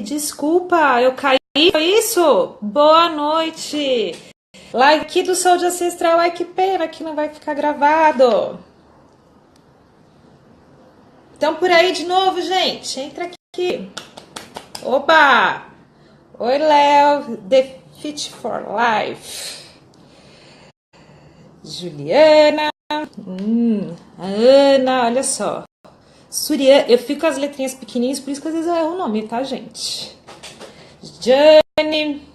Desculpa, eu caí, foi isso? Boa noite. Live aqui do Saúde Ancestral, ai que pena que não vai ficar gravado. Então por aí de novo, gente, entra aqui. Oba! Oi, Léo, The Fit for Life. Juliana, a Ana, olha só. Suriana, eu fico com as letrinhas pequenininhas, por isso que às vezes eu erro o nome, tá, gente? Jane.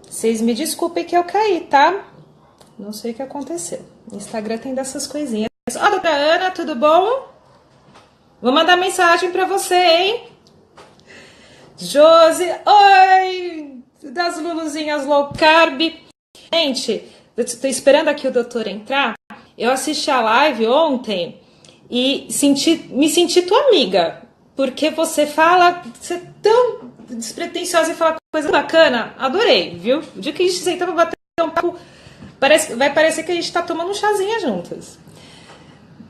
Vocês me desculpem que eu caí, tá? Não sei o que aconteceu. O Instagram tem dessas coisinhas. Ó, doutora Ana, tudo bom? Vou mandar mensagem pra você, hein? Josi, oi! Das Luluzinhas Low Carb. Gente, eu tô esperando aqui o doutor entrar. Eu assisti a live ontem e me senti tua amiga. Porque você é tão despretensiosa e fala coisa bacana. Adorei, viu? O dia que a gente senta pra bater um papo, vai parecer que a gente tá tomando um chazinho juntas.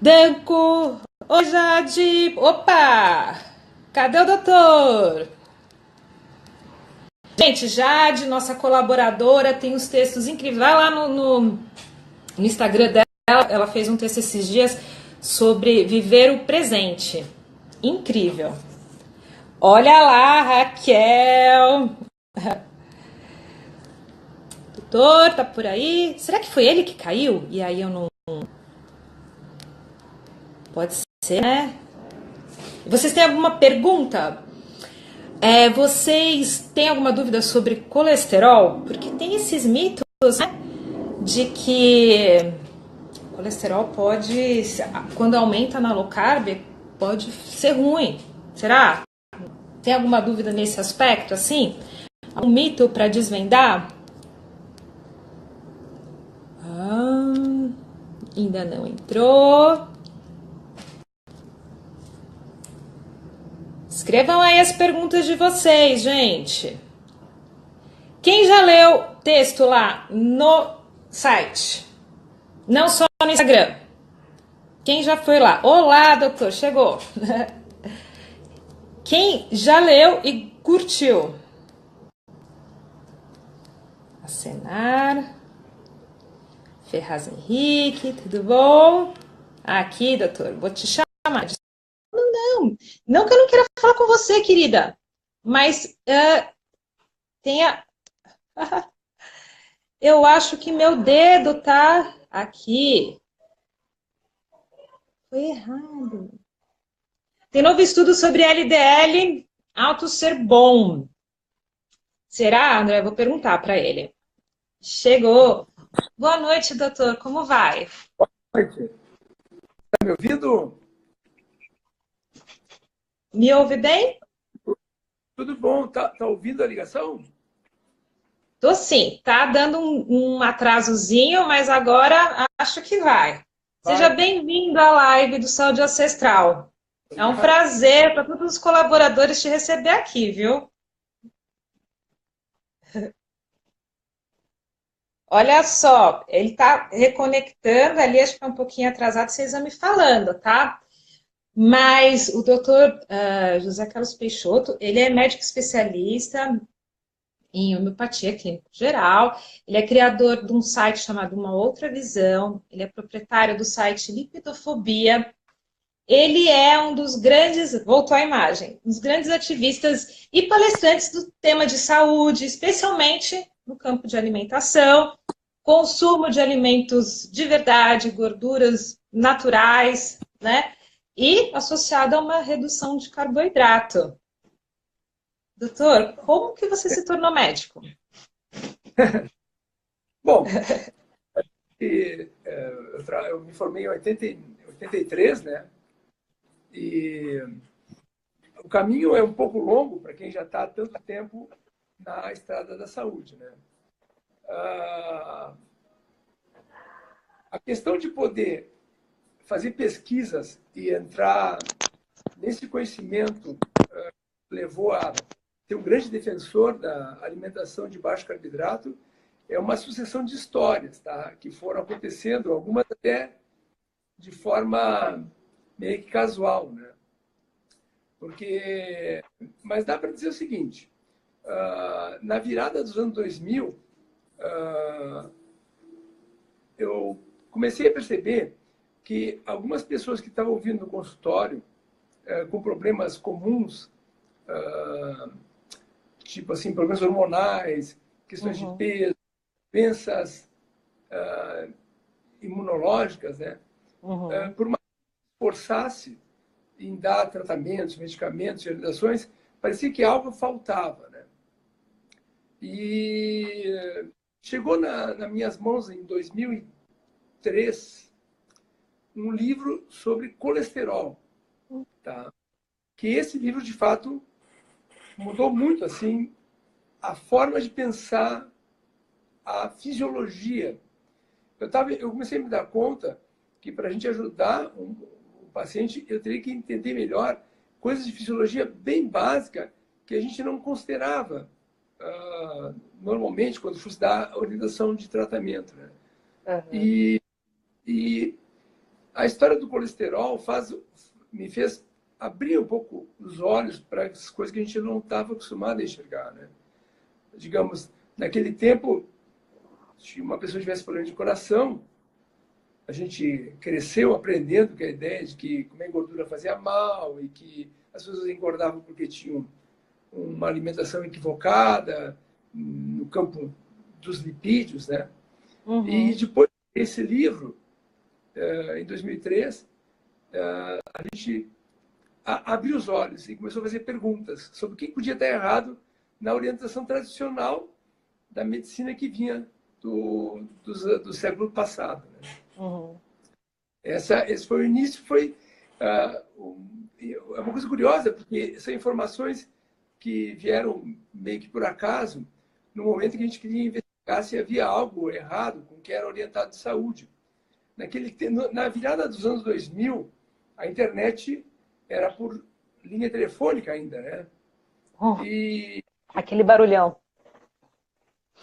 Danco, oi Jade, opa! Cadê o doutor? Gente, Jade, nossa colaboradora, tem os textos incríveis. Vai lá no Instagram dela, ela fez um texto esses dias sobre viver o presente. Incrível. Olha lá, Raquel. Doutor, tá por aí? Será que foi ele que caiu? E aí eu não... Pode ser, né? Vocês têm alguma pergunta? Vocês têm alguma dúvida sobre colesterol? Porque tem esses mitos, né? De que colesterol pode, quando aumenta na low carb, pode ser ruim. Será? Tem alguma dúvida nesse aspecto, assim? Um mito para desvendar? Ainda não entrou. Escrevam aí as perguntas de vocês, gente. Quem já leu texto lá no site? Não só no Instagram. Quem já foi lá? Olá, doutor, chegou. Quem já leu e curtiu? Acenar. Ferraz Henrique, tudo bom? Aqui, doutor, vou te chamar. Não que eu não queira falar com você, querida, mas tenha... Eu acho que meu dedo tá aqui. Foi errado. Tem novo estudo sobre LDL, alto ser bom. Será, André? Vou perguntar para ele. Chegou. Boa noite, doutor. Como vai? Boa noite. Está me ouvindo? Me ouve bem? Tudo bom? Tá ouvindo a ligação? Tô sim. Tá dando um atrasozinho, mas agora acho que vai. Seja bem-vindo à live do Saúde Ancestral. É um prazer para todos os colaboradores te receber aqui, viu? Olha só, ele está reconectando ali, acho que é um pouquinho atrasado, vocês vão me falando, tá? Mas o doutor José Carlos Peixoto, ele é médico especialista em homeopatia clínica geral, ele é criador de um site chamado Uma Outra Visão, ele é proprietário do site Lipidofobia, ele é um dos grandes, voltou à imagem, um dos grandes ativistas e palestrantes do tema de saúde, especialmente no campo de alimentação, consumo de alimentos de verdade, gorduras naturais, né? E associado a uma redução de carboidrato. Doutor, como que você se tornou médico? Bom, eu me formei em 83, né? E o caminho é um pouco longo para quem já está há tanto tempo na estrada da saúde, né? A questão de poder fazer pesquisas e entrar nesse conhecimento levou a ser um grande defensor da alimentação de baixo carboidrato. É uma sucessão de histórias, tá? Que foram acontecendo, algumas até de forma meio que casual, né? Mas dá para dizer o seguinte, na virada dos anos 2000, eu comecei a perceber que algumas pessoas que estavam vindo no consultório com problemas comuns, tipo assim, problemas hormonais, questões de peso, doenças imunológicas, né? Por mais que forçasse em dar tratamentos, medicamentos e orientações, parecia que algo faltava, né? E chegou nas minhas mãos em 2003 um livro sobre colesterol, tá? Que esse livro de fato mudou muito assim a forma de pensar a fisiologia. Eu comecei a me dar conta que para a gente ajudar um paciente, eu teria que entender melhor coisas de fisiologia bem básica que a gente não considerava normalmente quando fosse dar orientação de tratamento, né? E a história do colesterol me fez abrir um pouco os olhos para as coisas que a gente não estava acostumado a enxergar, né? Digamos, naquele tempo, se uma pessoa tivesse problema de coração, a gente cresceu aprendendo com a ideia de que comer gordura fazia mal e que as pessoas engordavam porque tinham uma alimentação equivocada no campo dos lipídios, né? E depois desse livro, em 2003, a gente abriu os olhos e começou a fazer perguntas sobre o que podia estar errado na orientação tradicional da medicina que vinha do século passado, né? Esse foi o início, é uma coisa curiosa, porque são informações que vieram meio que por acaso, no momento que a gente queria investigar se havia algo errado com o que era orientado de saúde. Na virada dos anos 2000, a internet era por linha telefônica ainda, né? Aquele barulhão.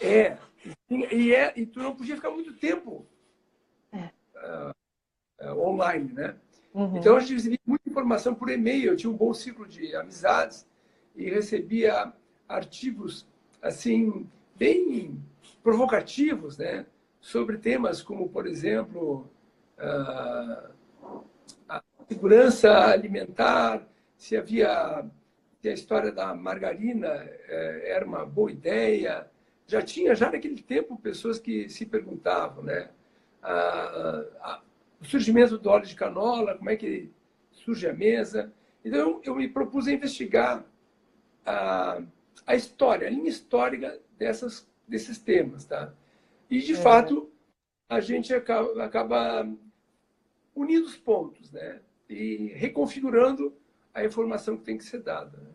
E tu não podia ficar muito tempo online, né? Então, a gente recebia muita informação por e-mail. Eu tinha um bom ciclo de amizades e recebia artigos, assim, bem provocativos, né? Sobre temas como, por exemplo, a segurança alimentar, se a história da margarina era uma boa ideia. Já naquele tempo, pessoas que se perguntavam, né? O surgimento do óleo de canola, como é que surge a mesa. Então, eu me propus a investigar a história, a linha histórica desses temas, tá? E, de fato, a gente acaba unindo os pontos, né? E reconfigurando a informação que tem que ser dada, né?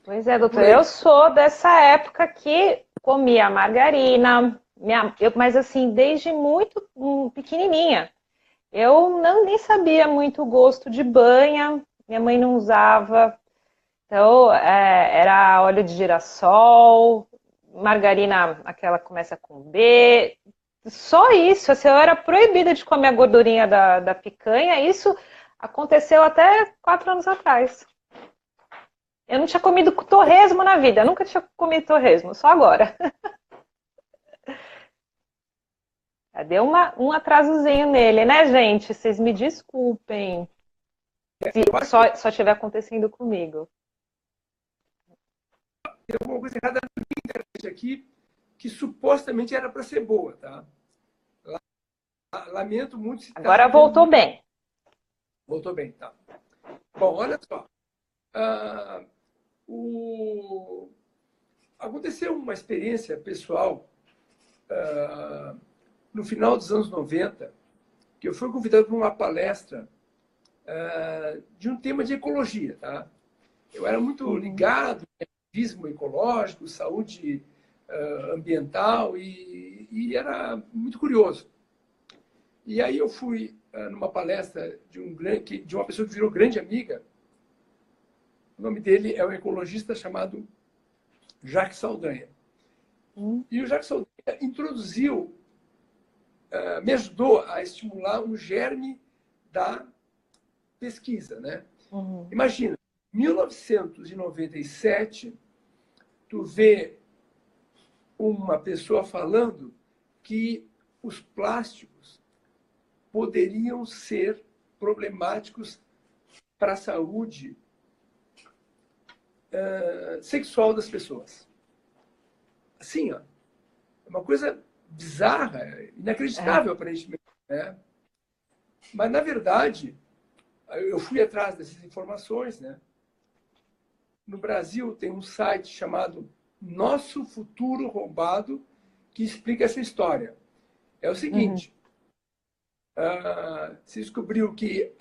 Pois é, doutor. Eu sou dessa época que comia margarina, mas assim, desde muito pequenininha. Eu nem sabia muito o gosto de banha, minha mãe não usava. Então, era óleo de girassol, margarina, aquela que começa com B. Só isso, assim, eu era proibida de comer a gordurinha da picanha. Isso aconteceu até 4 anos atrás. Eu não tinha comido torresmo na vida, eu nunca tinha comido torresmo, só agora. Deu um atrasozinho nele, né, gente? Vocês me desculpem se só estiver acontecendo comigo. Tem alguma coisa errada na minha internet aqui, que supostamente era para ser boa, tá? Lamento muito se agora voltou muito... bem. Voltou bem, tá. Bom, olha só. Aconteceu uma experiência pessoal no final dos anos 90, que eu fui convidado para uma palestra de um tema de ecologia, tá? Eu era muito ligado em ativismo ecológico, saúde ambiental e era muito curioso. E aí eu fui numa palestra de uma pessoa que virou grande amiga. O nome dele é um ecologista chamado Jacques Saldanha. E o Jacques Saldanha introduziu, me ajudou a estimular um germe da pesquisa, né? Imagina, 1997, tu vê uma pessoa falando que os plásticos poderiam ser problemáticos para a saúde sexual das pessoas. Assim, ó, é uma coisa bizarra, inacreditável, aparentemente, né? Mas, na verdade, eu fui atrás dessas informações, né? No Brasil, tem um site chamado Nosso Futuro Roubado, que explica essa história. É o seguinte, se descobriu que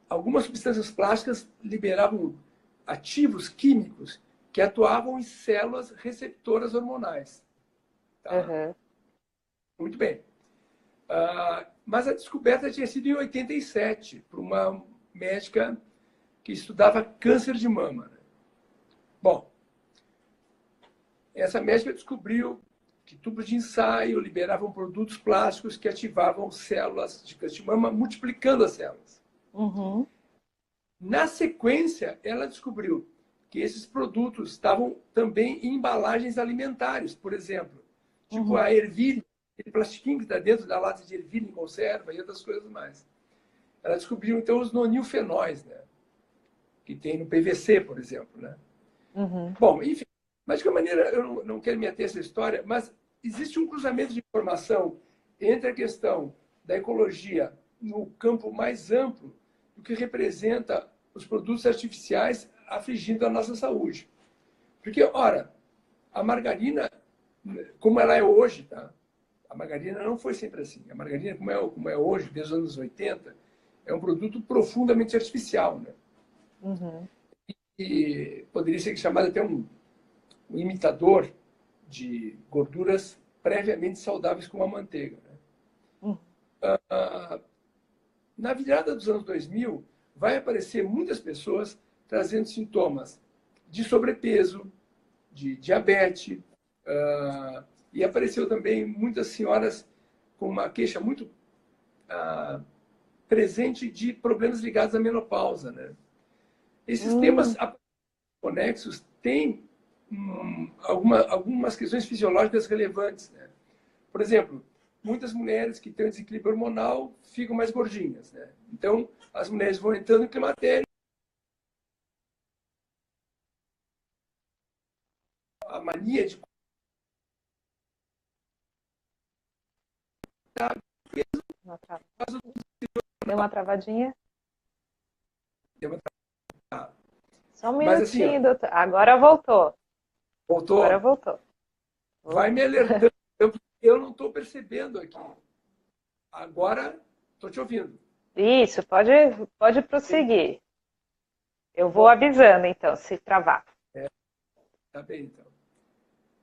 algumas substâncias plásticas liberavam ativos químicos que atuavam em células receptoras hormonais. Tá? Muito bem. Mas a descoberta tinha sido em 87, por uma médica que estudava câncer de mama. Né? Bom, essa médica descobriu que tubos de ensaio liberavam produtos plásticos que ativavam células de câncer de mama, multiplicando as células. Na sequência, ela descobriu que esses produtos estavam também em embalagens alimentares, por exemplo, tipo a ervilha, aquele plastiquinho que está dentro da lata de ervilha em conserva e outras coisas mais. Ela descobriu, então, os nonilfenóis, né? Que tem no PVC, por exemplo. Né? Bom, enfim, mas de qualquer maneira, eu não quero me ater a essa história, mas existe um cruzamento de informação entre a questão da ecologia no campo mais amplo do que representa os produtos artificiais afligindo a nossa saúde. Porque, ora, a margarina, como ela é hoje, tá? A margarina não foi sempre assim. A margarina, como é hoje, desde os anos 80, é um produto profundamente artificial, né? E poderia ser chamado até um imitador de gorduras previamente saudáveis como a manteiga. Né? Na virada dos anos 2000, vai aparecer muitas pessoas trazendo sintomas de sobrepeso, de diabetes, e apareceu também muitas senhoras com uma queixa muito presente de problemas ligados à menopausa. Né? Esses temas conexos têm algumas questões fisiológicas relevantes. Né? Por exemplo, muitas mulheres que têm um desequilíbrio hormonal ficam mais gordinhas. Né? Então, as mulheres vão entrando em climatério, a mania de Deu uma travadinha? Só um Mas, assim, minutinho, doutor. Agora voltou. Voltou? Agora voltou. Vai me alertando. Eu não estou percebendo aqui. Agora, estou te ouvindo. Isso, pode prosseguir. Eu vou avisando, então, se travar. Tá bem, então.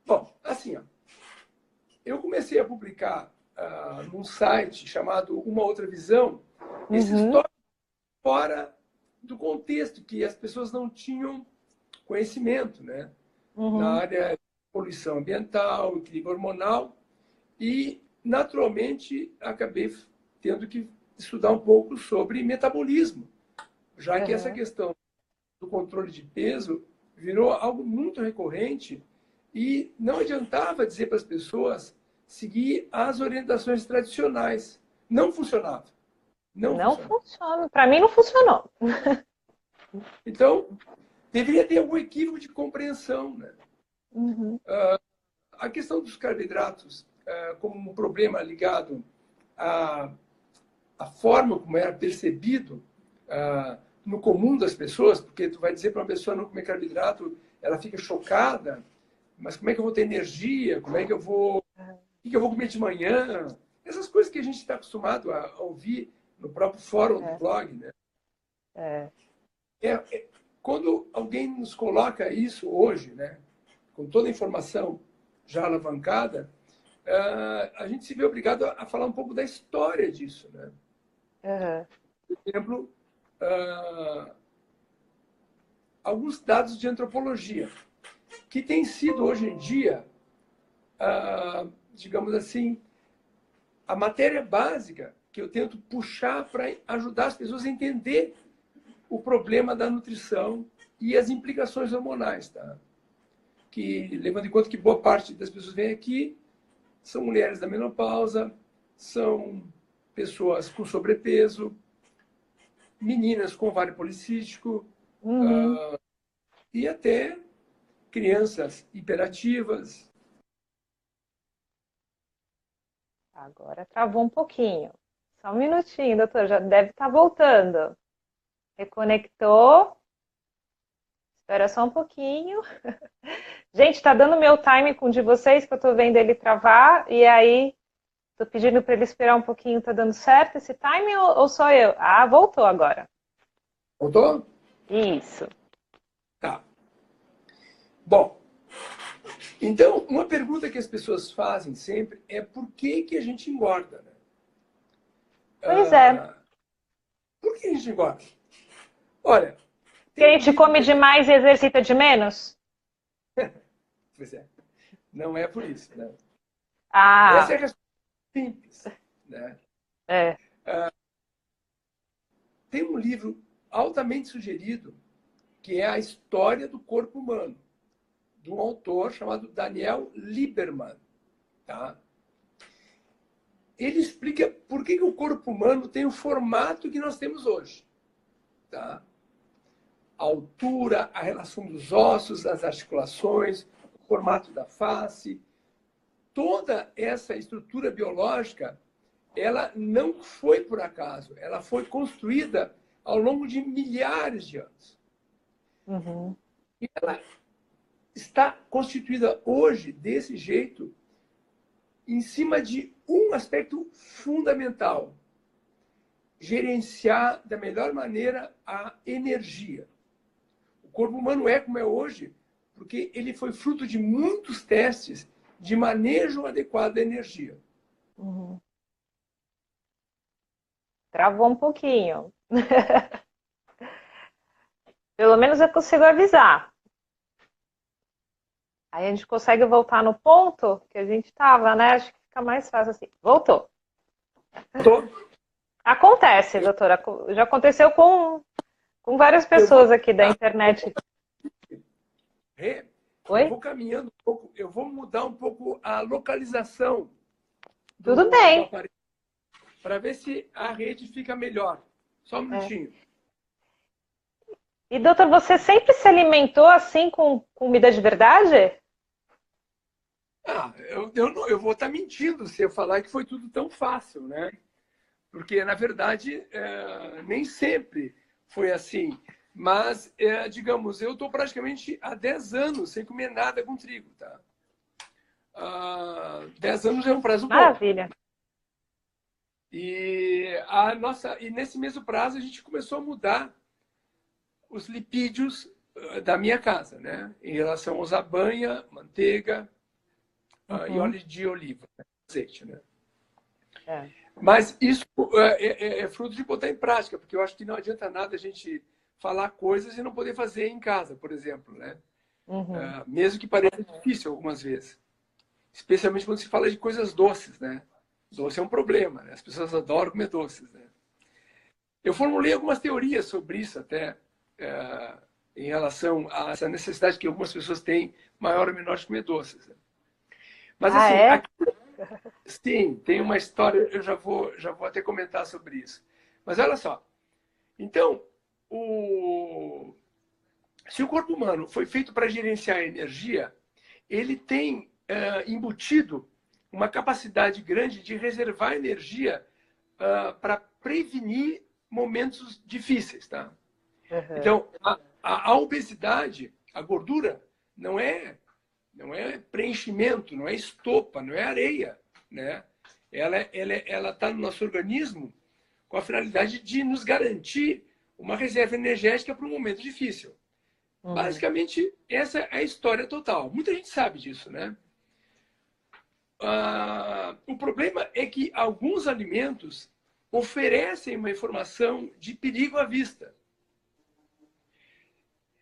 Bom, assim, ó, eu comecei a publicar num site chamado Uma Outra Visão, esses tópicos fora do contexto, que as pessoas não tinham conhecimento, né? Na área de poluição ambiental, equilíbrio hormonal, e, naturalmente, acabei tendo que estudar um pouco sobre metabolismo, já que essa questão do controle de peso virou algo muito recorrente e não adiantava dizer para as pessoas seguir as orientações tradicionais. Não funcionava. Não funciona. Para mim não funcionou. Então, deveria ter algum equívoco de compreensão. Né? A questão dos carboidratos como um problema ligado à forma como era percebido no comum das pessoas, porque tu vai dizer para uma pessoa não comer carboidrato, ela fica chocada, mas como é que eu vou ter energia? Como é que eu vou... O que eu vou comer de manhã? Essas coisas que a gente está acostumado a ouvir no próprio fórum do blog, né? Quando alguém nos coloca isso hoje, né, com toda a informação já alavancada, a gente se vê obrigado a falar um pouco da história disso, né? Por exemplo, alguns dados de antropologia, que têm sido hoje em dia, digamos assim, a matéria básica que eu tento puxar para ajudar as pessoas a entender o problema da nutrição e as implicações hormonais, tá? Que, levando em conta que boa parte das pessoas que vêm aqui são mulheres da menopausa, são pessoas com sobrepeso, meninas com ovário policístico, e até crianças hiperativas. Agora travou um pouquinho. Só um minutinho, doutor, já deve estar voltando. Reconectou. Espera só um pouquinho. Gente, tá dando meu time com o de vocês, que eu tô vendo ele travar, e aí tô pedindo para ele esperar um pouquinho. Tá dando certo esse time ou só eu? Ah, voltou agora. Voltou? Isso. Tá. Bom, então, uma pergunta que as pessoas fazem sempre é por que que a gente engorda, né? Pois é. Por que a gente engorda? Olha... Porque a gente come demais e exercita de menos? Pois é. Não é por isso, né? Essa é a resposta simples, né? Tem um livro altamente sugerido que é a História do Corpo Humano, de um autor chamado Daniel Lieberman, tá? Ele explica por que o corpo humano tem o formato que nós temos hoje, tá? A altura, a relação dos ossos, das articulações, o formato da face, toda essa estrutura biológica, ela não foi por acaso, ela foi construída ao longo de milhares de anos. E ela está constituída hoje desse jeito em cima de um aspecto fundamental: gerenciar da melhor maneira a energia. O corpo humano é como é hoje porque ele foi fruto de muitos testes de manejo adequado da energia. Travou um pouquinho. Pelo menos eu consigo avisar. Aí a gente consegue voltar no ponto que a gente estava, né? Acho que fica mais fácil assim. Voltou. Acontece, doutora. Já aconteceu com várias pessoas aqui da internet. Eu vou caminhando um pouco, eu vou mudar um pouco a localização Tudo bem. Para ver se a rede fica melhor. Só um minutinho. E, doutor, você sempre se alimentou assim com comida de verdade? Eu vou estar mentindo se eu falar que foi tudo tão fácil, né? Porque, na verdade, nem sempre foi assim. Mas, digamos, eu estou praticamente há 10 anos sem comer nada com trigo, tá? 10 anos é um prazo bom. Maravilha. E nesse mesmo prazo a gente começou a mudar os lipídios da minha casa, né? Em relação a usar banha, manteiga e óleo de oliva, né? Azeite, né? Mas isso é fruto de botar em prática, porque eu acho que não adianta nada a gente falar coisas e não poder fazer em casa, por exemplo, né? Mesmo que pareça difícil algumas vezes. Especialmente quando se fala de coisas doces, né? Doce é um problema, né? As pessoas adoram comer doces, né? Eu formulei algumas teorias sobre isso até, em relação a essa necessidade que algumas pessoas têm, maior ou menor, de comer doces. Né? Mas assim, sim, tem uma história, eu já vou até comentar sobre isso. Mas olha só, então, se o corpo humano foi feito para gerenciar a energia, ele tem embutido uma capacidade grande de reservar energia para prevenir momentos difíceis, tá? Então, a obesidade, a gordura, não é preenchimento, não é estopa, não é areia, né? Ela está no nosso organismo com a finalidade de nos garantir uma reserva energética para um momento difícil. Basicamente, essa é a história total. Muita gente sabe disso, né? O problema é que alguns alimentos oferecem uma informação de perigo à vista.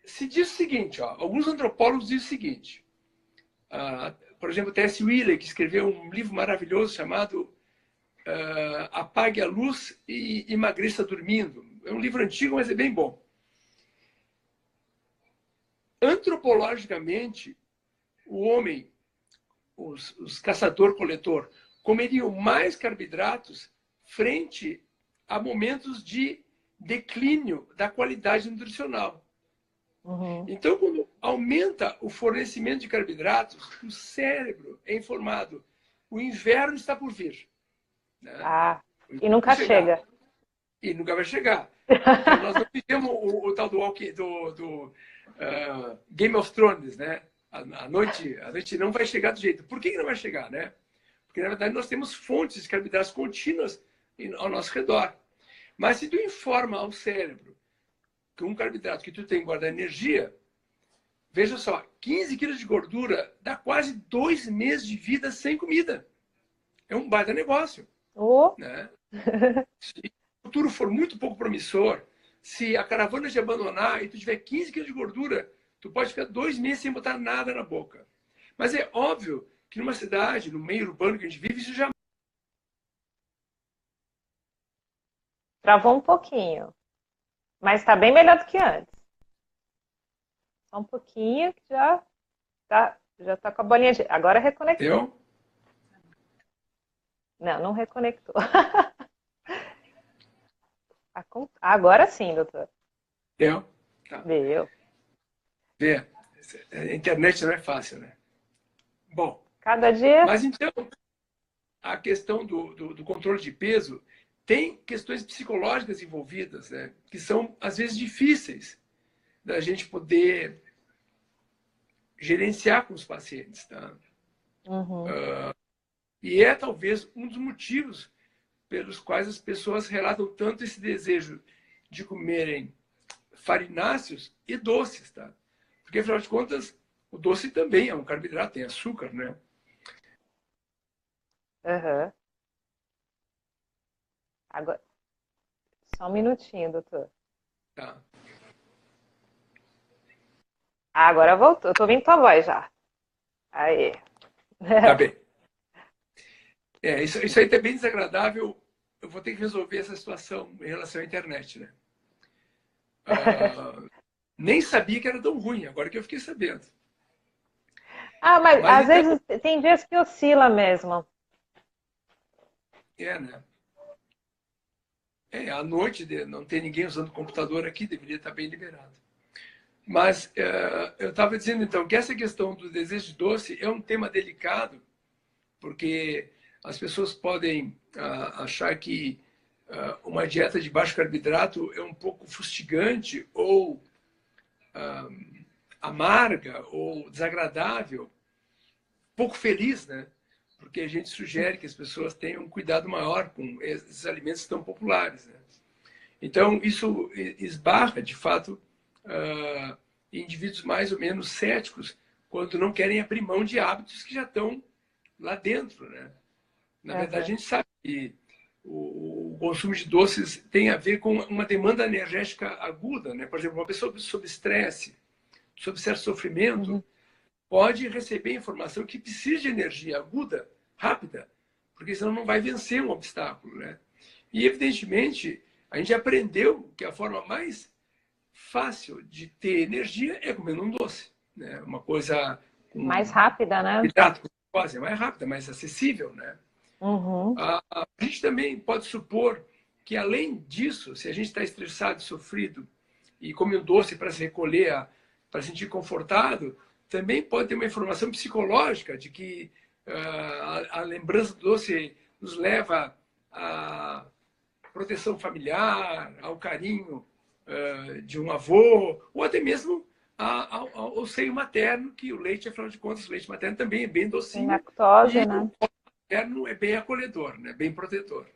Se diz o seguinte, alguns antropólogos dizem o seguinte, por exemplo, T.S. Willey, que escreveu um livro maravilhoso chamado Apague a Luz e Emagreça Dormindo. É um livro antigo, mas é bem bom. antropologicamente, o homem, os caçador-coletor, comeriam mais carboidratos frente a momentos de declínio da qualidade nutricional. Uhum. Então, quando aumenta o fornecimento de carboidratos, o cérebro é informado. O inverno está por vir. Né? E nunca chega. E nunca vai chegar. Então, nós não vivemos o tal do Game of Thrones, né? A noite não vai chegar do jeito. Por que não vai chegar, né? Porque, na verdade, nós temos fontes de carboidratos contínuas ao nosso redor. Mas se tu informa ao cérebro que um carboidrato que tu tem guarda energia, veja só, 15 quilos de gordura dá quase 2 meses de vida sem comida. É um baita negócio. Né? Se o futuro for muito pouco promissor, se a caravana te abandonar e tu tiver 15 quilos de gordura, tu pode ficar 2 meses sem botar nada na boca. Mas é óbvio que numa cidade, no meio urbano que a gente vive, isso já... Travou um pouquinho. Mas está bem melhor do que antes. Só um pouquinho que já tá com a bolinha de... Agora reconectou. Eu? Não reconectou. Agora sim, doutor. Eu? Tá. Deu. Vê, a internet não é fácil, né? Bom. Cada dia... Mas então, a questão do controle de peso tem questões psicológicas envolvidas, né? Que são, às vezes, difíceis da gente poder gerenciar com os pacientes. Tá? Uhum. E é, talvez, um dos motivos pelos quais as pessoas relatam tanto esse desejo de comerem farináceos e doces. Tá? Porque, afinal de contas, o doce também é um carboidrato, tem açúcar, né? Uhum. Agora, só um minutinho, doutor. Tá. Agora voltou. Eu tô ouvindo tua voz já. Aí. Tá bem. Isso aí tá bem desagradável. Eu vou ter que resolver essa situação em relação à internet, né? Nem sabia que era tão ruim, agora que eu fiquei sabendo. Mas às vezes tem dias que oscila mesmo. Né? À noite, não tem ninguém usando computador aqui, deveria estar bem liberado. Mas eu estava dizendo, então, que essa questão do desejo de doce é um tema delicado, porque as pessoas podem achar que uma dieta de baixo carboidrato é um pouco fustigante ou amarga ou desagradável, pouco feliz, né? Porque a gente sugere que as pessoas tenham um cuidado maior com esses alimentos tão populares. Né? Então, isso esbarra, de fato, indivíduos mais ou menos céticos quando não querem abrir mão de hábitos que já estão lá dentro. Né? Na verdade, a gente sabe que o consumo de doces tem a ver com uma demanda energética aguda. Né? Por exemplo, uma pessoa sob estresse, sob certo sofrimento, pode receber informação que precisa de energia aguda, rápida, porque senão não vai vencer um obstáculo. Né? E, evidentemente, a gente aprendeu que a forma mais fácil de ter energia é comendo um doce. Né? Uma coisa... mais rápida, né? Quase mais rápida, mais acessível. Né? Uhum. A gente também pode supor que, além disso, se a gente está estressado, sofrido, e come um doce para se recolher, para se sentir confortado, também pode ter uma informação psicológica de que a lembrança do doce nos leva à proteção familiar, ao carinho de um avô, ou até mesmo ao seio materno, que o leite, afinal de contas, o leite materno também é bem docinho. Tem lactose, e né? o leite materno é bem acolhedor, né? Bem protetor.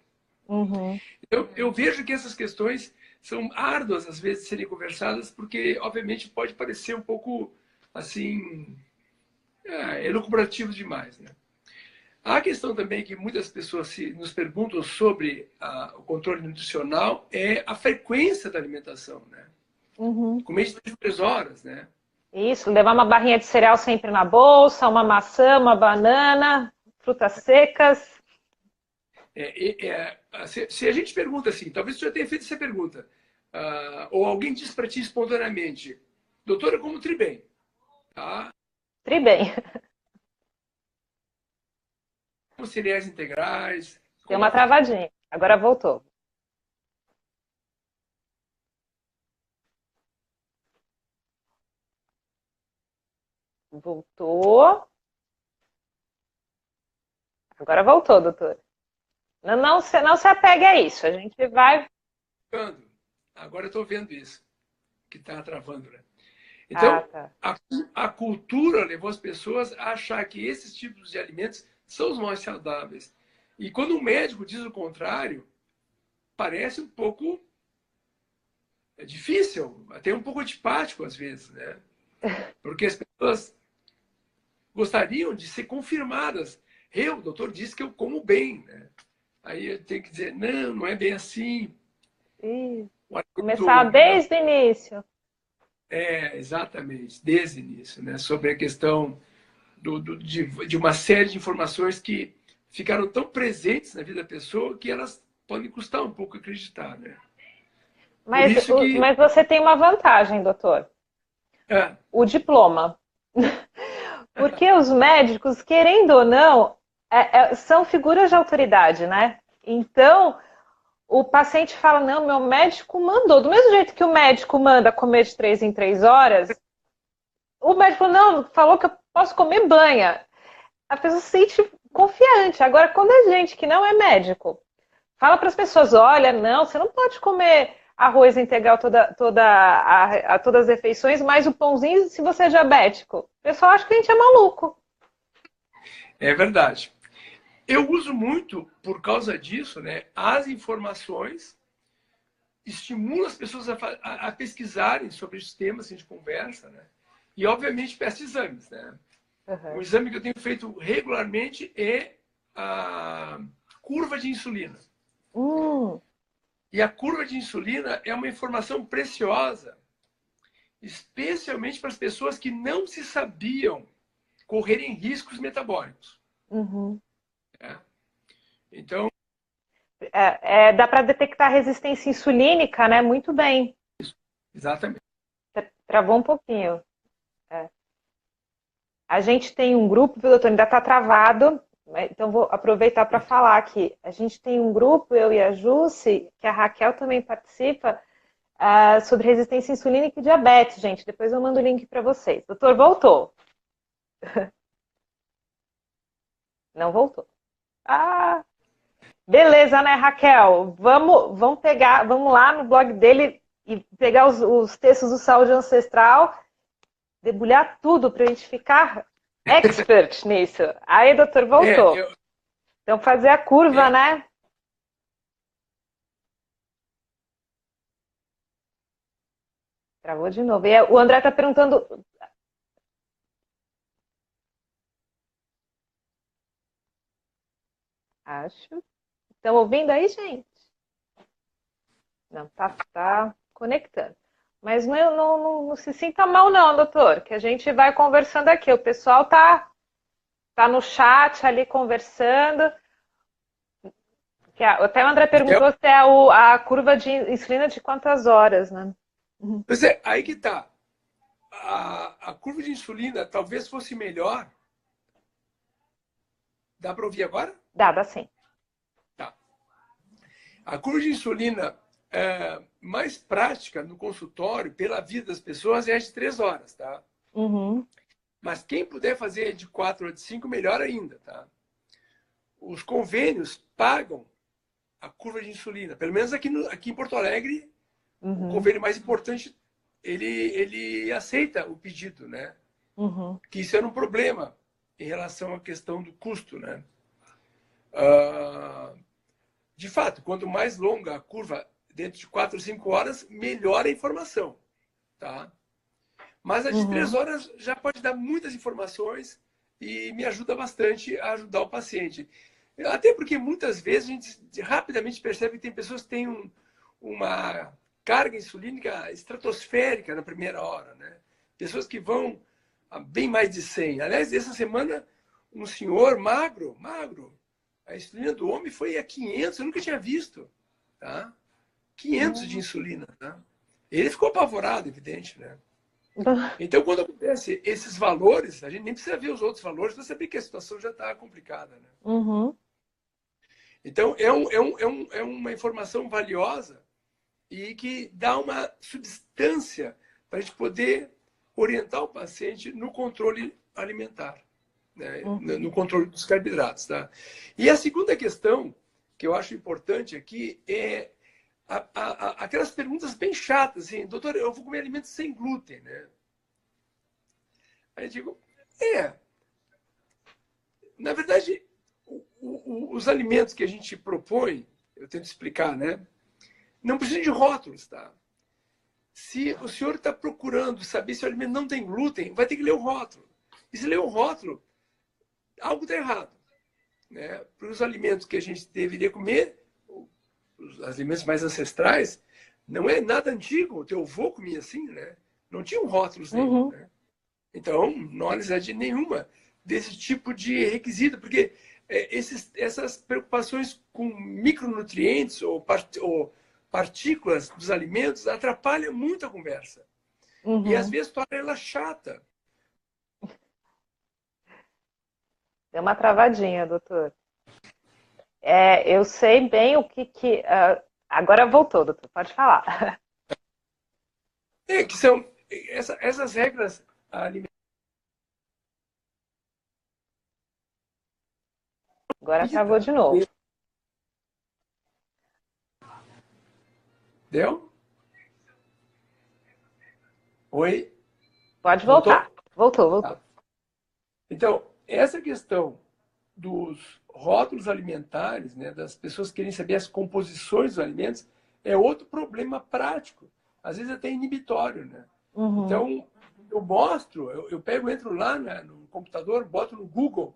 Uhum. Eu vejo que essas questões são árduas, às vezes, de serem conversadas, porque, obviamente, pode parecer um pouco, assim, elucubrativo demais, né? A questão também que muitas pessoas nos perguntam sobre o controle nutricional é a frequência da alimentação, né? Uhum. Comer de 3 horas, né? Isso, levar uma barrinha de cereal sempre na bolsa, uma maçã, uma banana, frutas secas. Se a gente pergunta assim, talvez você já tenha feito essa pergunta, ou alguém diz para ti espontaneamente, doutora, eu como tri bem. tá? Tri bem. Como cereais integrais. Deu uma travadinha. Agora voltou. Voltou. Agora voltou, doutor. Não se apegue a isso. A gente vai. Agora eu estou vendo isso, que está travando, né? Ah, Então, tá. a cultura levou as pessoas a achar que esses tipos de alimentos são os mais saudáveis. E quando o médico diz o contrário, parece um pouco difícil, até um pouco antipático às vezes, né? Porque as pessoas gostariam de ser confirmadas. O doutor disse que eu como bem, né? Aí eu tenho que dizer, não, não é bem assim. Começar desde o início. Exatamente, desde o início, né? Sobre a questão de uma série de informações que ficaram tão presentes na vida da pessoa que elas podem custar um pouco acreditar, né? Por isso que... Mas você tem uma vantagem, doutor. O diploma. Porque os médicos, querendo ou não, são figuras de autoridade, né? Então, o paciente fala, não, meu médico mandou. Do mesmo jeito que o médico manda comer de 3 em 3 horas, o médico não, falou que eu posso comer banha. A pessoa se sente confiante. Agora, quando a gente que não é médico fala para as pessoas, olha, não, você não pode comer arroz integral todas as refeições, mais o pãozinho se você é diabético. O pessoal acha que a gente é maluco. É verdade. Eu uso muito, por causa disso, né, as informações, estimulo as pessoas a pesquisarem sobre os temas que a gente conversa, né? E, obviamente, peço exames, né? Uhum. Um exame que eu tenho feito regularmente é a curva de insulina. E a curva de insulina é uma informação preciosa, especialmente para as pessoas que não se sabiam correrem riscos metabólicos. Uhum. Então... dá para detectar resistência insulínica, né? Muito bem. Exatamente. Travou um pouquinho. A gente tem um grupo, viu, doutor? Ainda está travado, então vou aproveitar para falar aqui. A gente tem um grupo, eu e a Jusce, que a Raquel também participa, sobre resistência insulínica e diabetes, gente. Depois eu mando o link para vocês. Doutor, voltou. Não voltou. Beleza, né, Raquel? Vamos lá no blog dele e pegar os textos do Saúde Ancestral, debulhar tudo para a gente ficar expert nisso. Aí, doutor, voltou. Então, fazer a curva, né? Travou de novo. E o André está perguntando... Acho. Estão ouvindo aí, gente? Não, tá conectando. Mas não se sinta mal não, doutor, que a gente vai conversando aqui. O pessoal tá no chat ali conversando. Até o André perguntou se é a curva de insulina de quantas horas, né? Pois é, aí que tá. A curva de insulina talvez fosse melhor. Dá para ouvir agora? Dá sim. Tá. A curva de insulina mais prática no consultório, pela vida das pessoas, é de 3 horas, tá? Uhum. Mas quem puder fazer de 4 ou de 5, melhor ainda, tá? Os convênios pagam a curva de insulina. Pelo menos aqui em Porto Alegre, o convênio mais importante, ele aceita o pedido, né? Uhum. Que isso era um problema em relação à questão do custo, né? De fato, quanto mais longa a curva, dentro de 4 ou 5 horas, melhor a informação, tá? Mas a de 3 horas já pode dar muitas informações e me ajuda bastante a ajudar o paciente. Até porque muitas vezes a gente rapidamente percebe que tem pessoas que têm uma carga insulínica estratosférica na primeira hora, né? Pessoas que vão a bem mais de 100. Aliás, essa semana, um senhor magro, a insulina do homem foi a 500, eu nunca tinha visto, tá? 500 de insulina, tá? Ele ficou apavorado, evidente, né? Então, quando acontece esses valores, a gente nem precisa ver os outros valores para saber que a situação já está complicada, né? Uhum. Então, é uma informação valiosa e que dá uma substância para a gente poder orientar o paciente no controle alimentar, né? No controle dos carboidratos. Tá? E a segunda questão que eu acho importante aqui é aquelas perguntas bem chatas, assim, doutor, eu vou comer alimentos sem glúten, né? Aí eu digo, na verdade, os alimentos que a gente propõe, eu tento explicar, né? Não precisa de rótulos, tá? Se o senhor está procurando saber se o alimento não tem glúten, vai ter que ler o rótulo. E se ler o rótulo, algo está errado, né? Para os alimentos que a gente deveria comer, os alimentos mais ancestrais, não é nada antigo. O teu avô comia assim, né? Não tinha rótulos nenhum, né? Então, não há necessidade nenhuma desse tipo de requisito, porque essas preocupações com micronutrientes ou partículas dos alimentos atrapalham muito a conversa. E às vezes torna ela chata. Deu uma travadinha, doutor. Eu sei bem o que agora voltou, doutor, pode falar. Que são essas regras alimentares. Agora travou de novo. Deu? Oi? Pode voltar. Voltou. Tá. Então, essa questão dos rótulos alimentares, né, das pessoas querem saber as composições dos alimentos, é outro problema prático, às vezes até inibitório, né? Então, eu mostro, eu pego, entro lá, né, no computador, boto no Google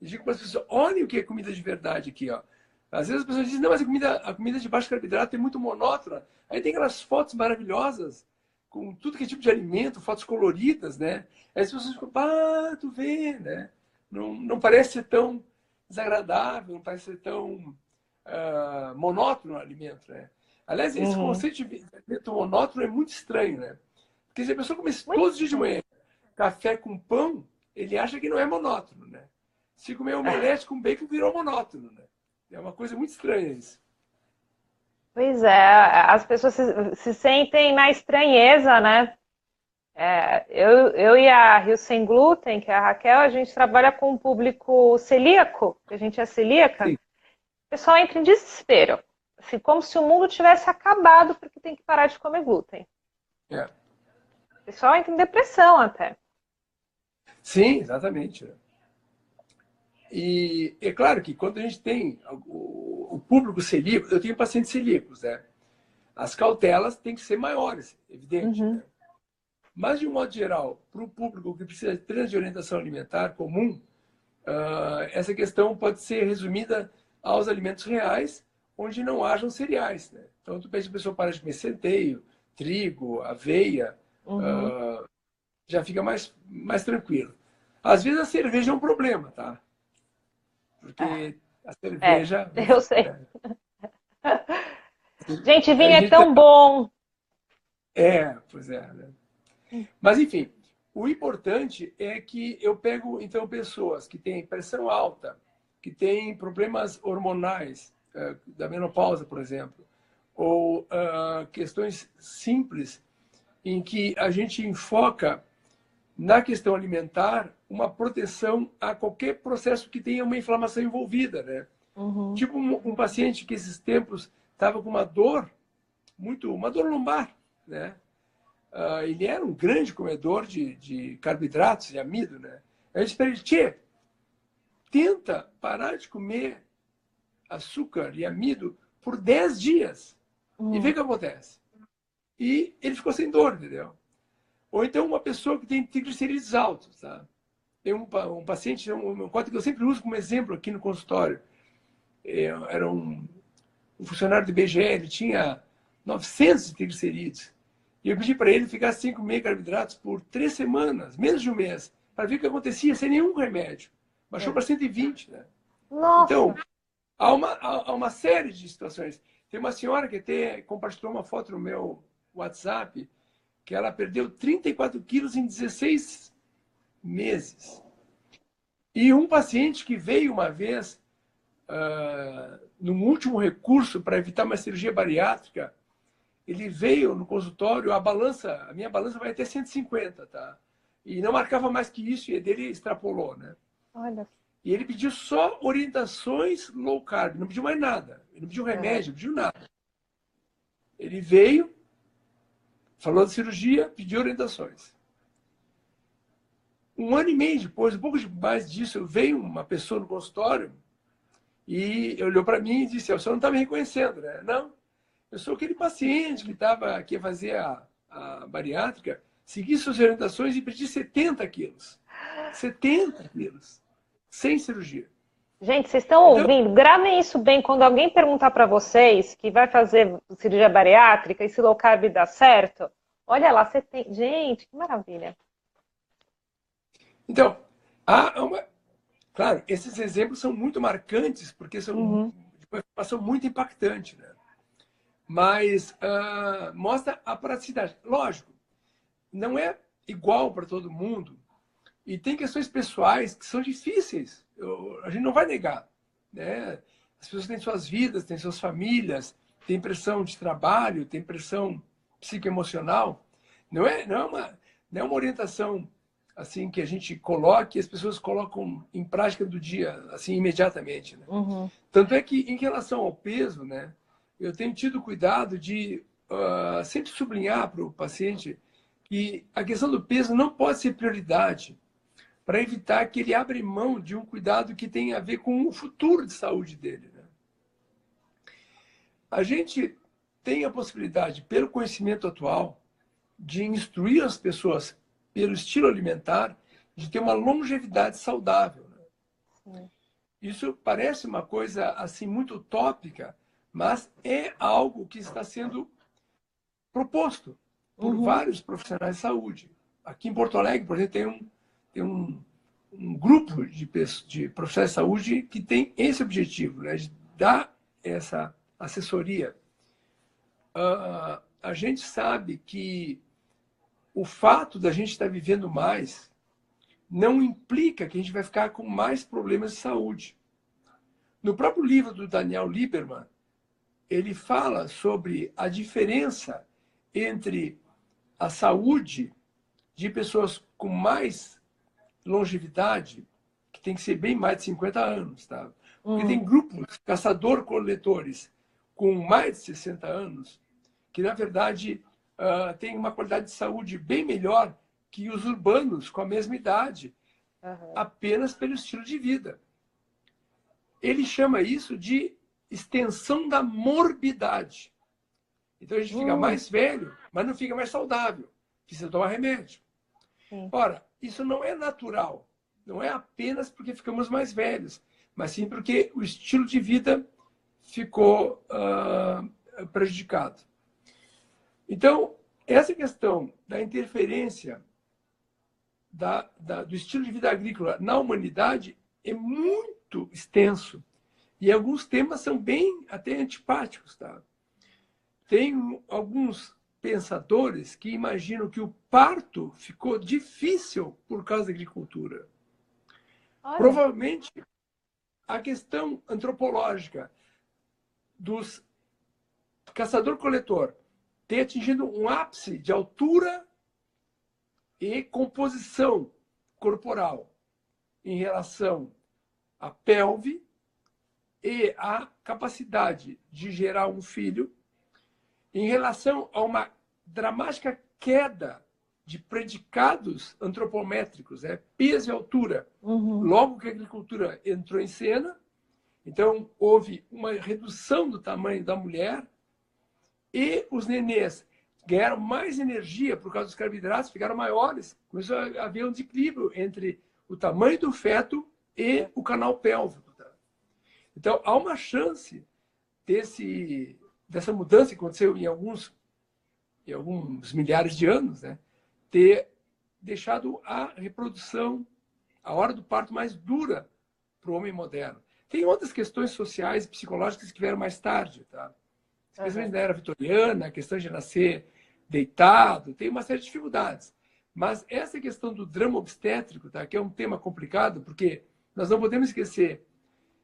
e digo para as pessoas, olhem o que é comida de verdade aqui, ó. Às vezes as pessoas dizem, não, mas a comida de baixo carboidrato é muito monótona. Aí tem aquelas fotos maravilhosas com tudo que é tipo de alimento, fotos coloridas, né? Aí as pessoas ficam, tu vê, né? Não parece ser tão desagradável, não parece ser tão monótono o alimento, né? Aliás, esse conceito de alimento monótono é muito estranho, né? Porque se a pessoa começa todos os dias de manhã café com pão, ele acha que não é monótono, né? Se comer omelete com bacon, virou monótono, né? É uma coisa muito estranha isso. Pois é, as pessoas se sentem na estranheza, né? Eu e a Rio Sem Glúten, que é a Raquel, a gente trabalha com um público celíaco, que a gente é celíaca. Sim. O pessoal entra em desespero, assim, como se o mundo tivesse acabado porque tem que parar de comer glúten. O pessoal entra em depressão até. Sim, exatamente. E é claro que quando a gente tem o público celíaco, eu tenho pacientes celíacos, né? As cautelas têm que ser maiores, evidente. Né? Mas, de um modo geral, para o público que precisa apenas de orientação alimentar comum, essa questão pode ser resumida aos alimentos reais, onde não hajam cereais. Né? Então, tu pede a pessoa para de comer centeio, trigo, aveia, já fica mais tranquilo. Às vezes a cerveja é um problema, tá? Porque a cerveja... eu sei. Gente, vinho é tão bom. Pois é. Né? Mas, enfim, o importante é que eu pego, então, pessoas que têm pressão alta, que têm problemas hormonais, da menopausa, por exemplo, ou questões simples em que a gente enfoca na questão alimentar uma proteção a qualquer processo que tenha uma inflamação envolvida, né? Tipo um paciente que esses tempos estava com uma dor lombar, né? Ele era um grande comedor de carboidratos e amido, né? Eu disse para ele, tenta parar de comer açúcar e amido por 10 dias e vê o que acontece. E ele ficou sem dor, entendeu? Ou então uma pessoa que tem triglicerídeos altos, tá? Tem um paciente, um quadro que eu sempre uso como exemplo aqui no consultório. Era um funcionário do IBGE, ele tinha 900 triglicerídeos. E eu pedi para ele ficar sem comer carboidratos por 3 semanas, menos de um mês, para ver o que acontecia sem nenhum remédio. Baixou para 120, né? Nossa. Então, há uma série de situações. Tem uma senhora que até compartilhou uma foto no meu WhatsApp, que ela perdeu 34 quilos em 16 meses. E um paciente que veio uma vez, num último recurso para evitar uma cirurgia bariátrica, ele veio no consultório, a minha balança vai até 150, tá? E não marcava mais que isso, e dele extrapolou, né? Olha. E ele pediu só orientações low carb, não pediu mais nada. Ele não pediu remédio, não pediu nada. Ele veio, falou de cirurgia, pediu orientações. Um ano e meio depois, um pouco mais disso, veio uma pessoa no consultório e olhou para mim e disse: "O senhor não está me reconhecendo, né?" "Não, eu sou aquele paciente que estava aqui a fazer a bariátrica, segui suas orientações e perdi 70 quilos. 70 quilos, sem cirurgia." Gente, vocês estão ouvindo? Gravem isso bem. Quando alguém perguntar para vocês que vai fazer cirurgia bariátrica e se low carb dá certo, olha lá, você tem... Gente, que maravilha. Então, claro, esses exemplos são muito marcantes, porque são de uma informação muito impactante, né? Mas mostra a praticidade. Lógico, não é igual para todo mundo. E tem questões pessoais que são difíceis. A gente não vai negar, né? As pessoas têm suas vidas, têm suas famílias, têm pressão de trabalho, têm pressão psicoemocional. Não é uma orientação assim que a gente coloque e as pessoas colocam em prática do dia, assim, imediatamente, né? Tanto é que, em relação ao peso, né, eu tenho tido cuidado de sempre sublinhar para o paciente que a questão do peso não pode ser prioridade, para evitar que ele abra mão de um cuidado que tem a ver com o futuro de saúde dele, né? A gente tem a possibilidade, pelo conhecimento atual, de instruir as pessoas pelo estilo alimentar, de ter uma longevidade saudável, né? Isso parece uma coisa assim muito utópica, mas é algo que está sendo proposto por vários profissionais de saúde. Aqui em Porto Alegre, por exemplo, tem um grupo de profissionais de saúde que tem esse objetivo, né, de dar essa assessoria. A gente sabe que o fato da gente estar vivendo mais não implica que a gente vai ficar com mais problemas de saúde. No próprio livro do Daniel Lieberman, ele fala sobre a diferença entre a saúde de pessoas com mais longevidade, que tem que ser bem mais de 50 anos, tá? Porque tem grupos caçador-coletores com mais de 60 anos que, na verdade, têm uma qualidade de saúde bem melhor que os urbanos com a mesma idade, apenas pelo estilo de vida. Ele chama isso de extensão da morbidade. Então a gente fica mais velho, mas não fica mais saudável. Precisa tomar remédio. Ora, isso não é natural. Não é apenas porque ficamos mais velhos, mas sim porque o estilo de vida ficou prejudicado. Então, essa questão da interferência do estilo de vida agrícola na humanidade é muito extenso. E alguns temas são bem até antipáticos, tá? Tem alguns pensadores que imaginam que o parto ficou difícil por causa da agricultura. Olha. Provavelmente, a questão antropológica dos caçador-coletor ter atingido um ápice de altura e composição corporal em relação à pelve e à capacidade de gerar um filho, em relação a uma dramática queda de predicados antropométricos, peso e altura, logo que a agricultura entrou em cena. Então, houve uma redução do tamanho da mulher e os nenês ganharam mais energia por causa dos carboidratos, ficaram maiores. Começou a haver um desequilíbrio entre o tamanho do feto e o canal pélvico. Tá? Então, há uma chance dessa mudança que aconteceu em alguns milhares de anos, né, ter deixado a reprodução, a hora do parto mais dura para o homem moderno. Tem outras questões sociais e psicológicas que vieram mais tarde, tá? Especialmente na era vitoriana, a questão de nascer deitado, tem uma série de dificuldades. Mas essa questão do drama obstétrico, tá, que é um tema complicado, porque nós não podemos esquecer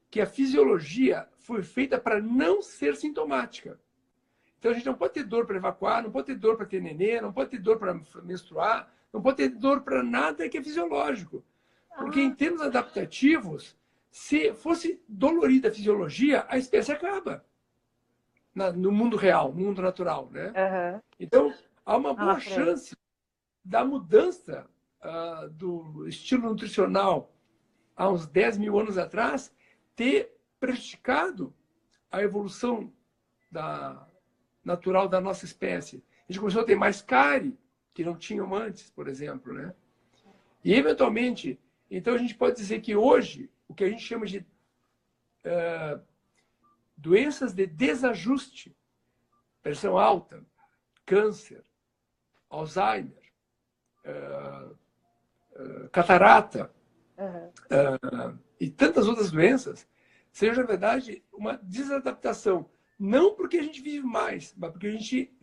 que a fisiologia foi feita para não ser sintomática. Então, a gente não pode ter dor para evacuar, não pode ter dor para ter nenê, não pode ter dor para menstruar, não pode ter dor para nada que é fisiológico. Porque, em termos adaptativos, se fosse dolorida a fisiologia, a espécie acaba no mundo real, no mundo natural, né? Uhum. Então, há uma boa chance da mudança do estilo nutricional há uns 10 mil anos atrás ter prejudicado a evolução natural da nossa espécie. A gente começou a ter mais cárie, que não tinham antes, por exemplo, né? E, eventualmente, então a gente pode dizer que hoje, o que a gente chama de doenças de desajuste, pressão alta, câncer, Alzheimer, catarata, e tantas outras doenças, seja, na verdade, uma desadaptação. Não porque a gente vive mais, mas porque a gente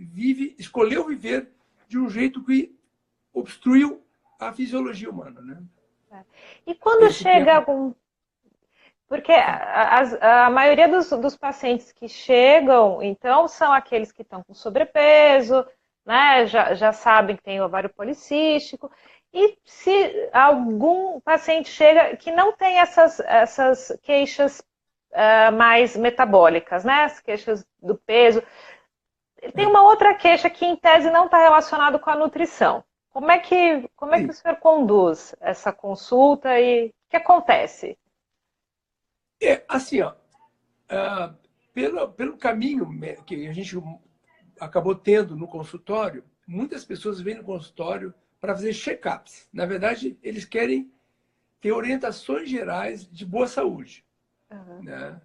escolheu viver de um jeito que obstruiu a fisiologia humana, né? E quando chega algum... Porque a maioria dos pacientes que chegam, então, são aqueles que estão com sobrepeso, né? Já sabem que tem ovário policístico. E se algum paciente chega que não tem essas queixas mais metabólicas, né? As queixas do peso, tem uma outra queixa que, em tese, não está relacionada com a nutrição. Como é que o senhor conduz essa consulta e o que acontece? Assim, pelo caminho que a gente acabou tendo no consultório, muitas pessoas vêm no consultório para fazer check-ups. Na verdade, eles querem ter orientações gerais de boa saúde. Né?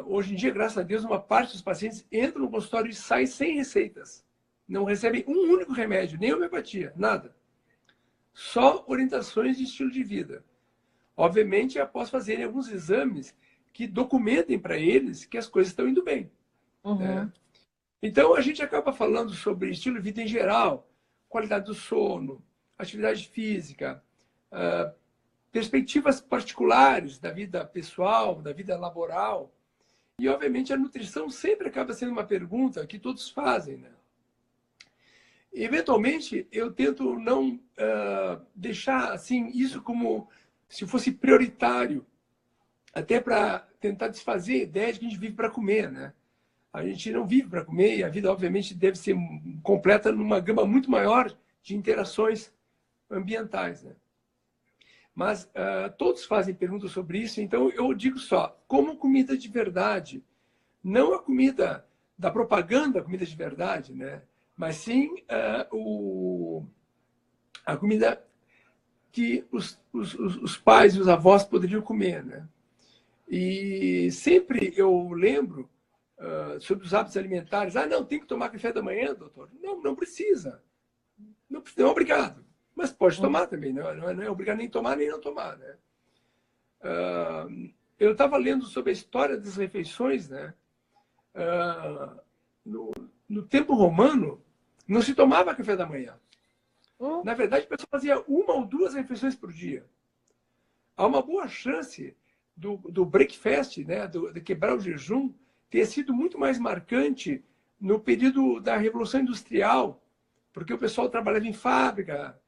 Hoje em dia, graças a Deus, uma parte dos pacientes entra no consultório e sai sem receitas. Não recebem um único remédio, nem homeopatia, nada. Só orientações de estilo de vida. Obviamente, após fazerem alguns exames que documentem para eles que as coisas estão indo bem. Né? Então, a gente acaba falando sobre estilo de vida em geral, qualidade do sono, atividade física, perspectivas particulares da vida pessoal, da vida laboral. E, obviamente, a nutrição sempre acaba sendo uma pergunta que todos fazem. Né? Eventualmente, eu tento não deixar assim, isso como se fosse prioritário, até para tentar desfazer a ideia de que a gente vive para comer. Né? A gente não vive para comer e a vida, obviamente, deve ser completa numa gama muito maior de interações ambientais. Né? Mas todos fazem perguntas sobre isso, então eu digo só, como comida de verdade, não a comida da propaganda, a comida de verdade, né? Mas sim a comida que os pais e os avós poderiam comer. Né? E sempre eu lembro sobre os hábitos alimentares. Não, tem que tomar café da manhã, doutor? Não precisa. Não é obrigado. Mas pode tomar também, não é obrigado nem tomar nem não tomar. Né? Eu estava lendo sobre a história das refeições. Né? No tempo romano, não se tomava café da manhã. Na verdade, a pessoa fazia 1 ou 2 refeições por dia. Há uma boa chance do breakfast, né, de quebrar o jejum, ter sido muito mais marcante no período da Revolução Industrial, porque o pessoal trabalhava em fábrica,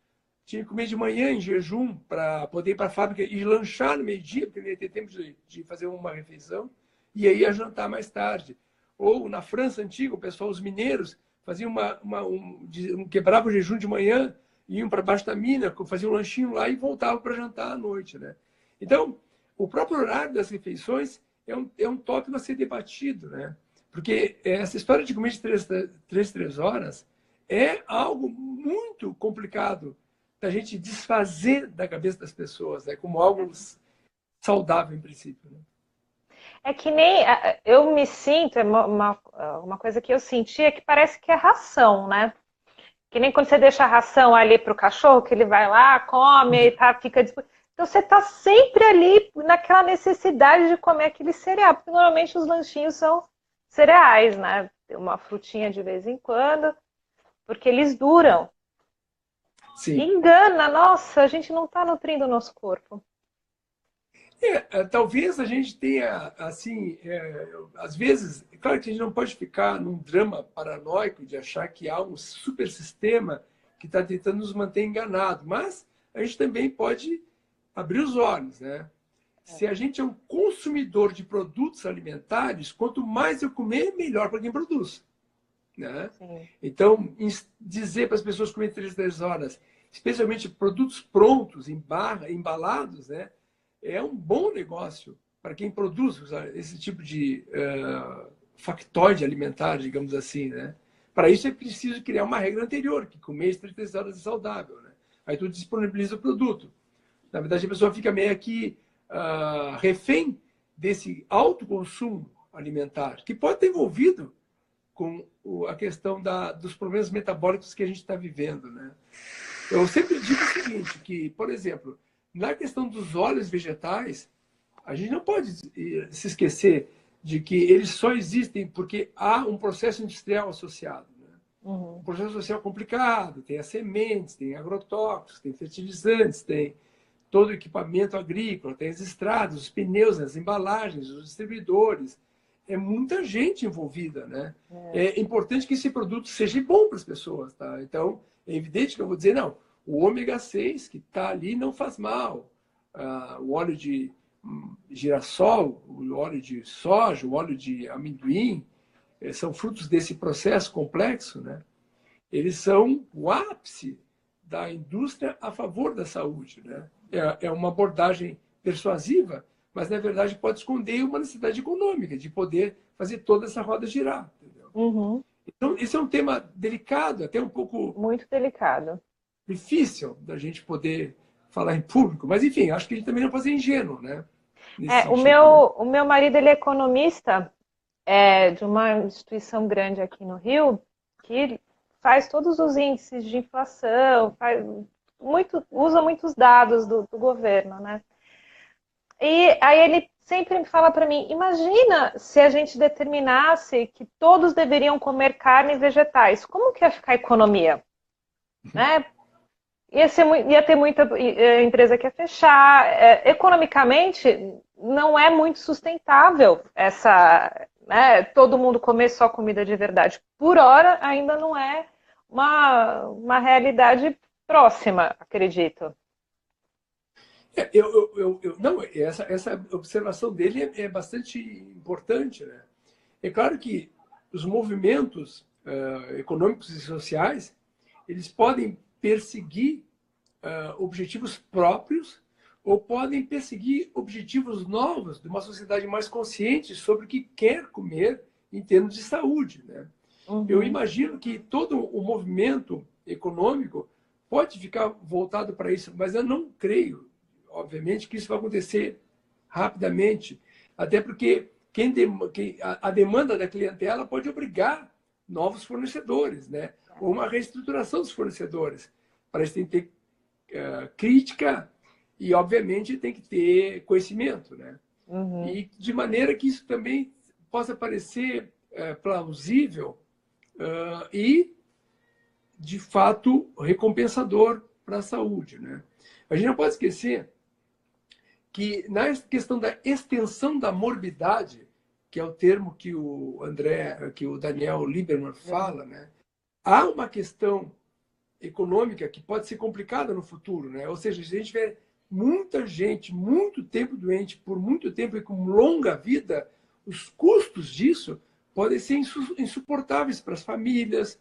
tinha que comer de manhã em jejum para poder ir para a fábrica e lanchar no meio-dia, porque não ia ter tempo de fazer uma refeição, e aí ia jantar mais tarde. Ou na França antiga, o pessoal, os mineiros, faziam quebravam o jejum de manhã, iam para baixo da mina, faziam um lanchinho lá e voltavam para jantar à noite. Né? Então, o próprio horário das refeições é um tópico a ser debatido, né? Porque essa história de comer de 3 horas é algo muito complicado da gente desfazer da cabeça das pessoas, né? Como algo saudável, em princípio. Né? É que nem eu me sinto, uma coisa que eu senti é que parece que é ração, né? Que nem quando você deixa a ração ali para o cachorro, que ele vai lá, come e fica disponível. Então você está sempre ali naquela necessidade de comer aquele cereal, porque normalmente os lanchinhos são cereais, né? Tem uma frutinha de vez em quando. porque eles duram. Sim. Engana, nossa, a gente não está nutrindo o nosso corpo. Talvez a gente tenha, assim, às vezes, claro que a gente não pode ficar num drama paranoico de achar que há um super sistema que está tentando nos manter enganados, mas a gente também pode abrir os olhos, né? Se a gente é um consumidor de produtos alimentares, quanto mais eu comer, melhor para quem produz, né? Sim. Então, dizer para as pessoas comerem 3 horas, especialmente produtos prontos, em barra, embalados, né? É um bom negócio para quem produz esse tipo de factoide alimentar, digamos assim, né? Para isso é preciso criar uma regra anterior, que comer 3 horas é saudável, né? Aí tu disponibiliza o produto. Na verdade, a pessoa fica meio que refém desse alto consumo alimentar, que pode estar envolvido com a questão dos problemas metabólicos que a gente está vivendo, né? Eu sempre digo o seguinte, que, por exemplo, na questão dos óleos vegetais, a gente não pode se esquecer de que eles só existem porque há um processo industrial associado, né? Um processo social complicado, tem as sementes, tem agrotóxicos, tem fertilizantes, tem todo o equipamento agrícola, tem as estradas, os pneus, as embalagens, os distribuidores. É muita gente envolvida, né? É importante que esse produto seja bom para as pessoas, tá? Então, é evidente que eu vou dizer, não, o ômega 6 que está ali não faz mal. O óleo de girassol, o óleo de soja, o óleo de amendoim, são frutos desse processo complexo, né? Eles são o ápice da indústria a favor da saúde, né? É uma abordagem persuasiva, mas na verdade pode esconder uma necessidade econômica de poder fazer toda essa roda girar, entendeu? Então, esse é um tema delicado, até um pouco Muito delicado. difícil da gente poder falar em público, mas enfim, acho que a gente também não pode ser ingênuo, né? O meu marido, ele é economista de uma instituição grande aqui no Rio, que faz todos os índices de inflação, usa muitos dados do governo, né? E aí ele sempre fala para mim, imagina se a gente determinasse que todos deveriam comer carne e vegetais, como que ia ficar a economia? Né? Ia ter muita empresa que ia fechar. Economicamente, não é muito sustentável né, todo mundo comer só comida de verdade. Por hora, ainda não é uma realidade próxima, acredito. Não, essa observação dele é bastante importante, né? É claro que os movimentos econômicos e sociais, eles podem perseguir objetivos próprios ou podem perseguir objetivos novos de uma sociedade mais consciente sobre o que quer comer em termos de saúde, né? Eu imagino que todo o movimento econômico pode ficar voltado para isso, mas eu não creio, obviamente, que isso vai acontecer rapidamente, até porque a demanda da clientela pode obrigar novos fornecedores, né? Ou uma reestruturação dos fornecedores. Para isso tem que ter crítica e, obviamente, tem que ter conhecimento, né? E de maneira que isso também possa parecer plausível e, de fato, recompensador para a saúde, né? A gente não pode esquecer que na questão da extensão da morbidade, que é o termo que o Daniel Lieberman fala, né? Há uma questão econômica que pode ser complicada no futuro, né? Ou seja, se a gente tiver muita gente, muito tempo doente, por muito tempo e com longa vida, os custos disso podem ser insuportáveis para as famílias,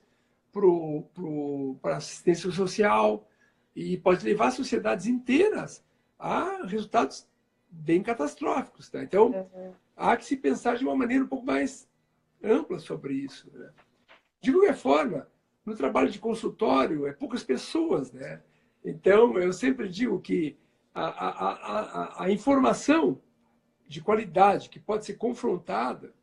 para a assistência social, e pode levar sociedades inteiras a resultados bem catastróficos, tá? Então, há que se pensar de uma maneira um pouco mais ampla sobre isso, né? De qualquer forma, no trabalho de consultório, é poucas pessoas, né? Então, eu sempre digo que a informação de qualidade que pode ser confrontada,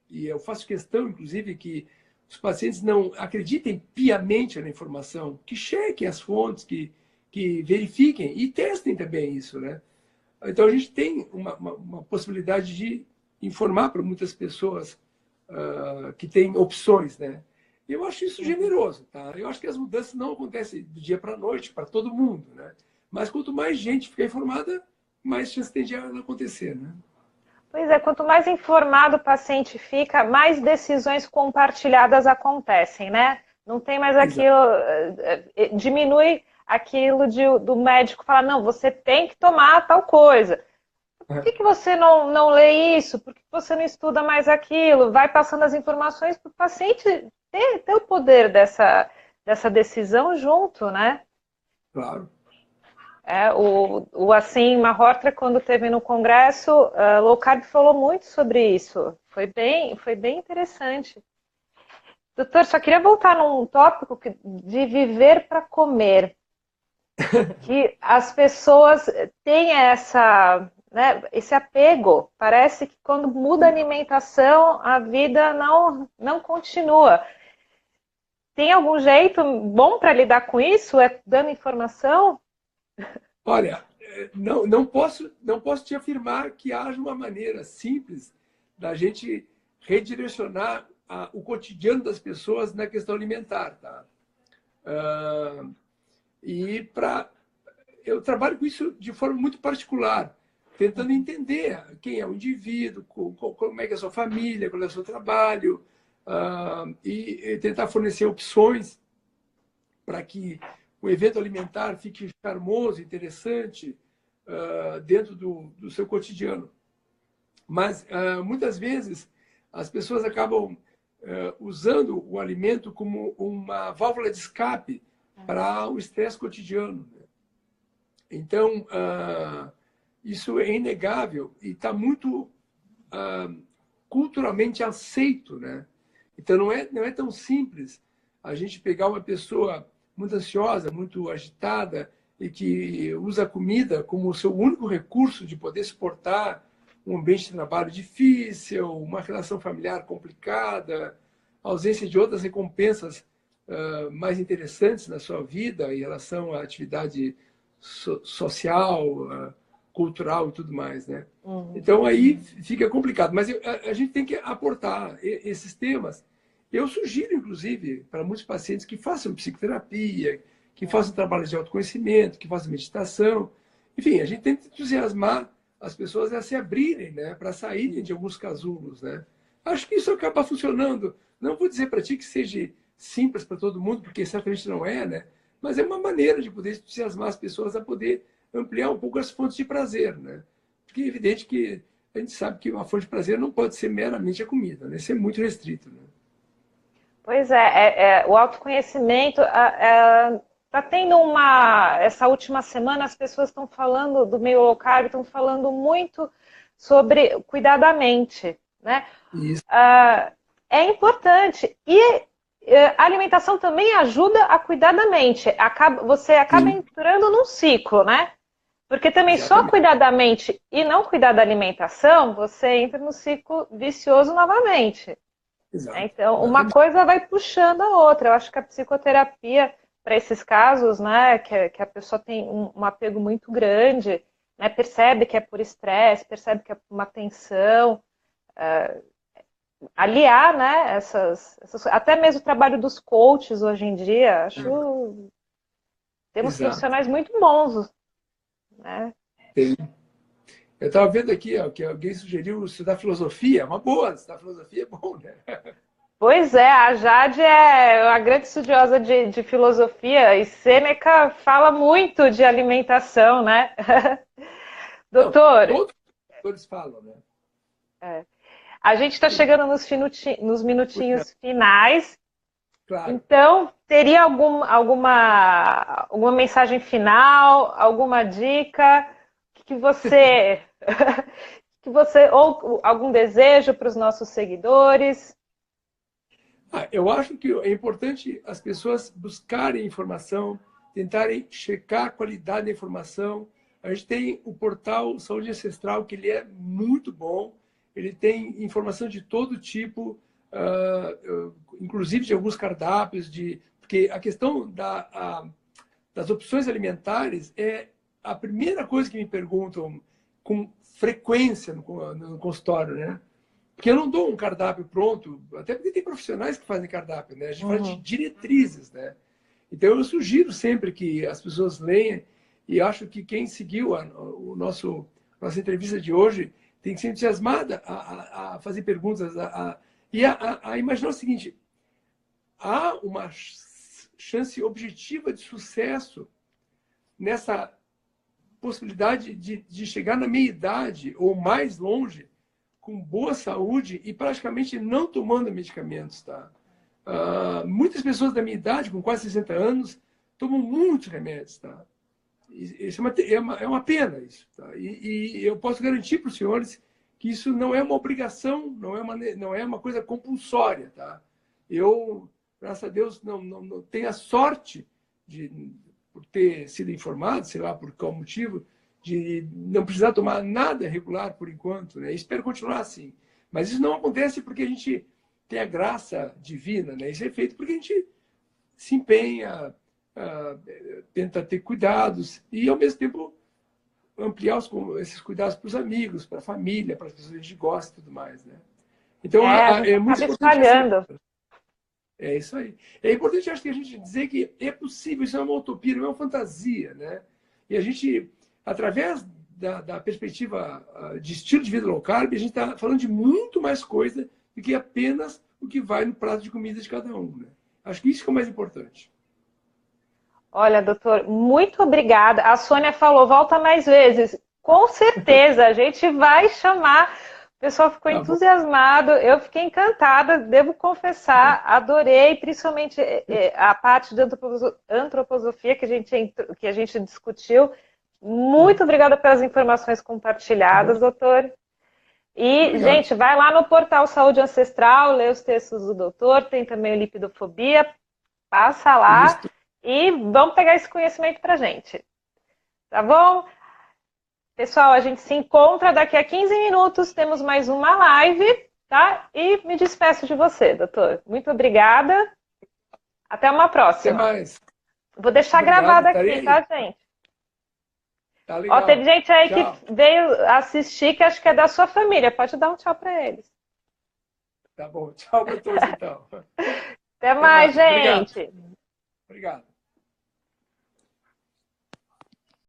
e eu faço questão, inclusive, que os pacientes não acreditem piamente na informação, que chequem as fontes, que verifiquem e testem também isso, né? Então, a gente tem uma possibilidade de informar para muitas pessoas que têm opções, né? Eu acho isso generoso, tá? Eu acho que as mudanças não acontecem do dia para a noite, para todo mundo, né? Mas quanto mais gente ficar informada, mais chance tem de acontecer, né? Pois é, quanto mais informado o paciente fica, mais decisões compartilhadas acontecem, né? Não tem mais Exato. aquilo, diminui aquilo do médico falar, não, você tem que tomar tal coisa. Por que você não lê isso? Por que você não estuda mais aquilo? Vai passando as informações para o paciente ter o poder dessa decisão junto, né? Claro. O Assim Malhotra, quando teve no congresso, Low Carb falou muito sobre isso. Foi bem interessante. Doutor, só queria voltar num tópico de viver para comer. Que as pessoas têm né, esse apego. Parece que quando muda a alimentação, a vida não continua. Tem algum jeito bom para lidar com isso? É dando informação? Olha, não posso te afirmar que haja uma maneira simples da gente redirecionar o cotidiano das pessoas na questão alimentar, tá? Eu trabalho com isso de forma muito particular, tentando entender quem é o indivíduo, como é que é a sua família, qual é o seu trabalho, e tentar fornecer opções para que o evento alimentar fique charmoso, interessante, dentro do seu cotidiano. Mas, muitas vezes, as pessoas acabam usando o alimento como uma válvula de escape para o estresse cotidiano. Então, isso é inegável e está muito culturalmente aceito, né? Então, não é tão simples a gente pegar uma pessoa muito ansiosa, muito agitada e que usa a comida como o seu único recurso de poder suportar um ambiente de trabalho difícil, uma relação familiar complicada, a ausência de outras recompensas mais interessantes na sua vida em relação à atividade social, cultural e tudo mais, né? Então aí fica complicado, mas a gente tem que aportar esses temas. Eu sugiro, inclusive, para muitos pacientes que façam psicoterapia, que façam trabalhos de autoconhecimento, que façam meditação. Enfim, a gente tenta entusiasmar as pessoas a se abrirem, né, para saírem de alguns casulos, né? Acho que isso acaba funcionando. Não vou dizer para ti que seja simples para todo mundo, porque certamente não é, né? Mas é uma maneira de poder entusiasmar as pessoas a poder ampliar um pouco as fontes de prazer, né? Porque é evidente que a gente sabe que uma fonte de prazer não pode ser meramente a comida, né? Isso é muito restrito, né? Pois o autoconhecimento está tendo essa última semana as pessoas estão falando do meio low carb, estão falando muito sobre cuidar da mente, né? Isso. É importante e a alimentação também ajuda a cuidar da mente. Você acaba entrando num ciclo, né? Porque também Exatamente. só cuidar da mente e não cuidar da alimentação, você entra no ciclo vicioso novamente. Exato. Então, uma coisa vai puxando a outra. Eu acho que a psicoterapia, para esses casos, né, que a pessoa tem um apego muito grande, né, percebe que é por estresse, percebe que é por uma tensão, aliar, né, até mesmo o trabalho dos coaches hoje em dia, acho temos Exato. profissionais muito bons, né? Tem. Eu estava vendo aqui ó, que alguém sugeriu estudar filosofia. Uma boa, estudar filosofia é bom, né? Pois é, a Jade é uma grande estudiosa de filosofia e Sêneca fala muito de alimentação, né? Doutor... Não, todos os autores falam, né? A gente está chegando nos minutinhos finais. Claro. Então, teria alguma mensagem final, alguma dica que você ou algum desejo para os nossos seguidores? Eu acho que é importante as pessoas buscarem informação, tentarem checar a qualidade da informação. A gente tem o portal Saúde Ancestral, que ele é muito bom. Ele tem informação de todo tipo, inclusive de alguns cardápios, porque a questão das opções alimentares é a primeira coisa que me perguntam com frequência no consultório, né? Porque eu não dou um cardápio pronto, até porque tem profissionais que fazem cardápio, né? A gente fala de diretrizes, né? Então, eu sugiro sempre que as pessoas leiam, e acho que quem seguiu nossa entrevista de hoje tem que ser entusiasmada a fazer perguntas, a imaginar o seguinte: há uma chance objetiva de sucesso nessa possibilidade de chegar na meia idade ou mais longe com boa saúde e praticamente não tomando medicamentos, tá? Muitas pessoas da minha idade, com quase 60 anos, tomam muitos remédios, tá? Isso é uma pena, isso, tá? E eu posso garantir para os senhores que isso não é uma obrigação, não é uma coisa compulsória, tá? Eu, graças a Deus, não tenho a sorte por ter sido informado, sei lá por qual motivo, de não precisar tomar nada regular por enquanto, né? Espero continuar assim. Mas isso não acontece porque a gente tem a graça divina, né? Isso é feito porque a gente se empenha, tenta ter cuidados e, ao mesmo tempo, ampliar esses cuidados para os amigos, para a família, para as pessoas que a gente gosta e tudo mais, né? Então, é muito importante. É isso aí. É importante, acho que a gente dizer que é possível, isso é uma utopia, não é uma fantasia, né? E a gente, através da perspectiva de estilo de vida low carb, a gente está falando de muito mais coisa do que apenas o que vai no prato de comida de cada um, né? Acho que isso que é o mais importante. Olha, doutor, muito obrigada. A Sônia falou, volta mais vezes. Com certeza, a gente vai chamar. O pessoal ficou entusiasmado, eu fiquei encantada, devo confessar, adorei, principalmente a parte de antroposofia que a gente discutiu. Muito obrigada pelas informações compartilhadas, doutor. E, gente, vai lá no portal Saúde Ancestral, lê os textos do doutor, tem também o Lipidofobia, passa lá. Isso. E vamos pegar esse conhecimento pra gente. Tá bom? Pessoal, a gente se encontra daqui a 15 minutos. Temos mais uma live, tá? E me despeço de você, doutor. Muito obrigada. Até uma próxima. Até mais. Vou deixar gravado aqui, tá, gente? Tá legal. Ó, teve gente aí tchau. Que veio assistir, que acho que é da sua família. Pode dar um tchau pra eles. Tá bom. Tchau pra todos, então. Até mais, gente. Obrigado.